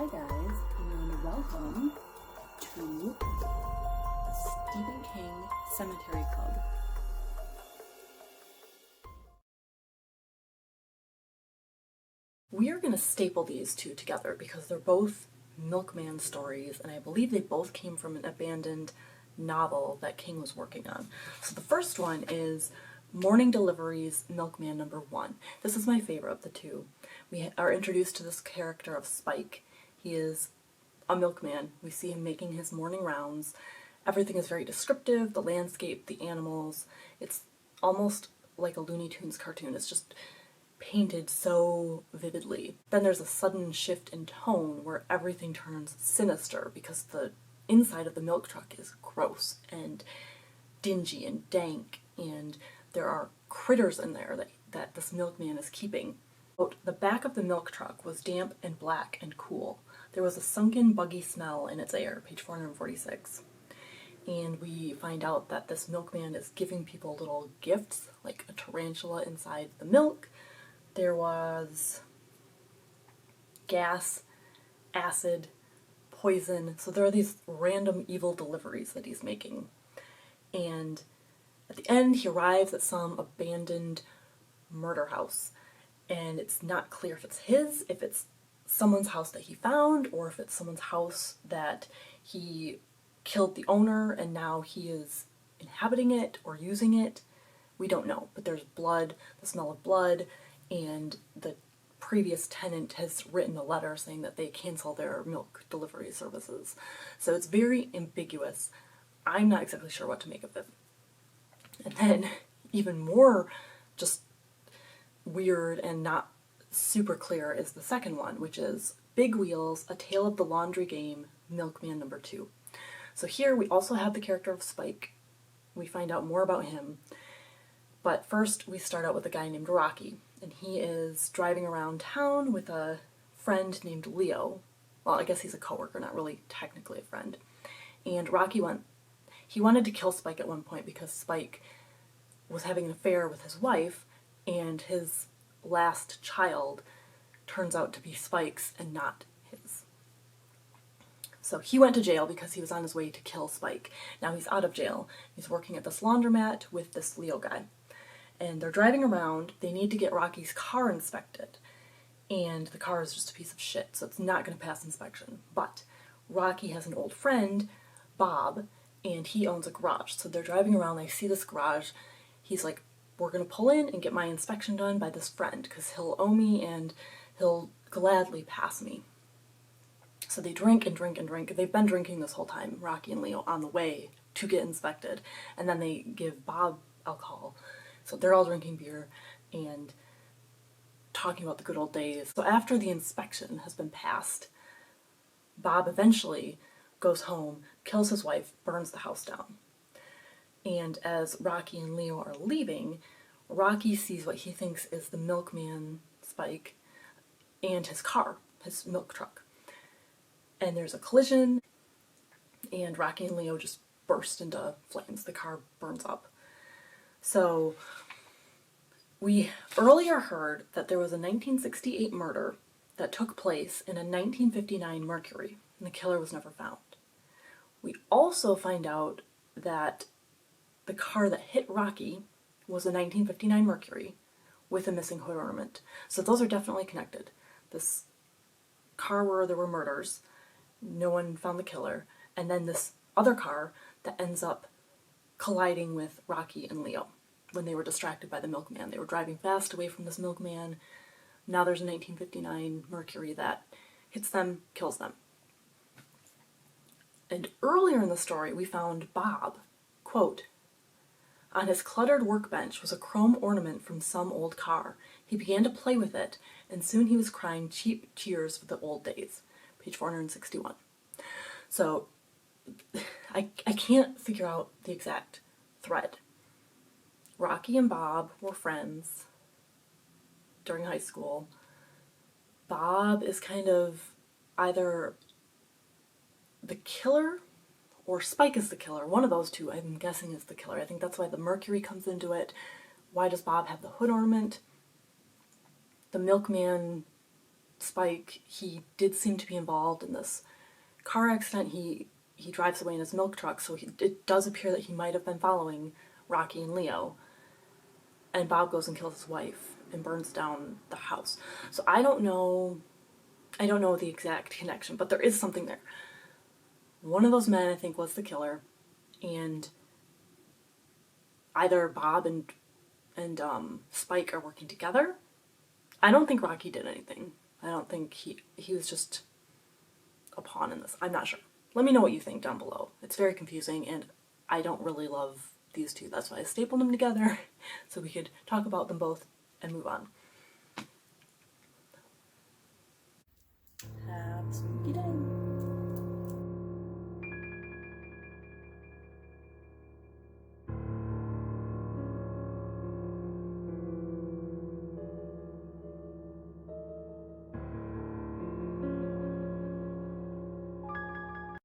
Hi guys, and welcome to the Stephen King Sematary Club. We are going to staple these two together because they're both Milkman stories, and I believe they both came from an abandoned novel that King was working on. So the first one is Morning Deliveries, Milkman #1. This is my favorite of the two. We are introduced to this character of Spike. He is a milkman. We see him making his morning rounds. Everything is very descriptive, the landscape, the animals. It's almost like a Looney Tunes cartoon. It's just painted so vividly. Then there's a sudden shift in tone where everything turns sinister because the inside of the milk truck is gross and dingy and dank, and there are critters in there that this milkman is keeping. The back of the milk truck was damp and black and cool. There was a sunken, buggy smell in its air, page 446. And we find out that this milkman is giving people little gifts, like a tarantula inside the milk. There was gas, acid, poison. So there are these random evil deliveries that he's making. And at the end, he arrives at some abandoned murder house. And it's not clear if it's his, if it's someone's house that he found, or if it's someone's house that he killed the owner and now he is inhabiting it or using it. We don't know, but there's blood, the smell of blood, and the previous tenant has written a letter saying that they cancel their milk delivery services. So it's very ambiguous. I'm not exactly sure what to make of it. And then, even more just weird and not super clear is the second one, which is Big Wheels, A Tale of the Laundry Game, Milkman #2. So here we also have the character of Spike. We find out more about him. But first we start out with a guy named Rocky, and he is driving around town with a friend named Leo. Well, I guess he's a coworker, not really technically a friend. And Rocky wanted to kill Spike at one point because Spike was having an affair with his wife, and his last child turns out to be Spike's and not his. So he went to jail because he was on his way to kill Spike. Now he's out of jail. He's working at this laundromat with this Leo guy. And they're driving around. They need to get Rocky's car inspected. And the car is just a piece of shit, so it's not going to pass inspection. But Rocky has an old friend, Bob, and he owns a garage. So they're driving around, they see this garage. He's like, we're going to pull in and get my inspection done by this friend because he'll owe me and he'll gladly pass me. So they drink and drink and drink. They've been drinking this whole time, Rocky and Leo, on the way to get inspected. And then they give Bob alcohol. So they're all drinking beer and talking about the good old days. So after the inspection has been passed, Bob eventually goes home, kills his wife, burns the house down. And as Rocky and Leo are leaving, Rocky sees what he thinks is the milkman, Spike, and his car, his milk truck. And there's a collision, and Rocky and Leo just burst into flames. The car burns up. So we earlier heard that there was a 1968 murder that took place in a 1959 Mercury, and the killer was never found. We also find out that the car that hit Rocky was a 1959 Mercury with a missing hood ornament. So those are definitely connected. This car where there were murders, no one found the killer, and then this other car that ends up colliding with Rocky and Leo when they were distracted by the milkman. They were driving fast away from this milkman. Now there's a 1959 Mercury that hits them, kills them. And earlier in the story we found Bob, quote, on his cluttered workbench was a chrome ornament from some old car. He began to play with it, and soon he was crying cheap cheers for the old days. Page 461. So, I can't figure out the exact thread. Rocky and Bob were friends during high school. Bob is kind of either the killer or Spike is the killer. One of those two, I'm guessing, is the killer. I think that's why the Mercury comes into it. Why does Bob have the hood ornament? The milkman Spike, he did seem to be involved in this car accident. He drives away in his milk truck, so it does appear that he might have been following Rocky and Leo. And Bob goes and kills his wife and burns down the house. So I don't know the exact connection, but there is something there. One of those men, I think, was the killer, and either Bob and Spike are working together. I don't think Rocky did anything. I don't think he was just a pawn in this. I'm not sure. Let me know what you think down below. It's very confusing, and I don't really love these two. That's why I stapled them together, so we could talk about them both and move on.